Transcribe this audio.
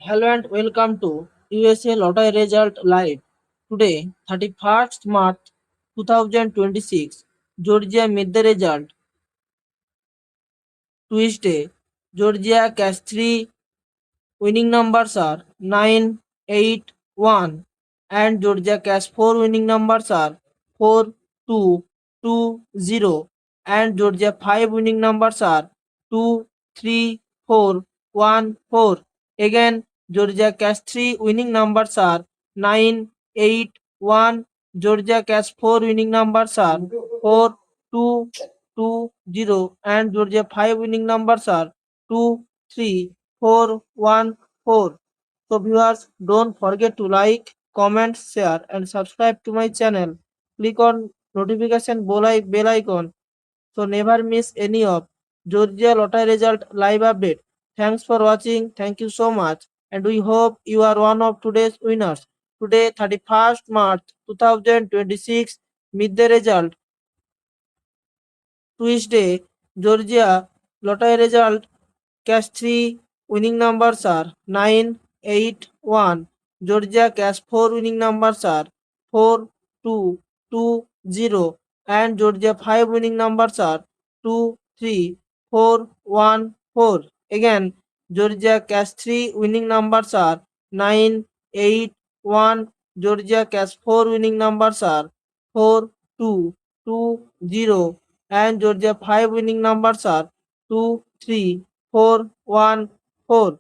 Hello and welcome to USA Lottery Result Live. Today, 31st March 2026, Georgia made the result. Tuesday, Georgia cash 3 winning numbers are 9, 8, 1, and Georgia cash 4 winning numbers are 4, 2, 2, 0, and Georgia 5 winning numbers are 2, 3, 4, 1, 4. Again, Georgia cash 3 winning numbers are 9, 8, 1. Georgia cash 4 winning numbers are 4, 2, 2, 0, and Georgia 5 winning numbers are 2, 3, 4, 1, 4. So viewers, don't forget to like, comment, share and subscribe to my channel. Click on notification bell icon so never miss any of Georgia lottery result live update. Thanks for watching. Thank you so much. And we hope you are one of today's winners. Today 31st March 2026 meet the result. Tuesday, Georgia lottery result cash 3 winning numbers are 9, 8, 1. Georgia cash 4 winning numbers are 4, 2, 2, 0. And Georgia 5 winning numbers are 2, 3, 4, 1, 4. Again, Georgia cash 3 winning numbers are 9, 8, 1. Georgia cash 4 winning numbers are 4, 2, 2, 0. And Georgia 5 winning numbers are 2, 3, 4, 1, 4.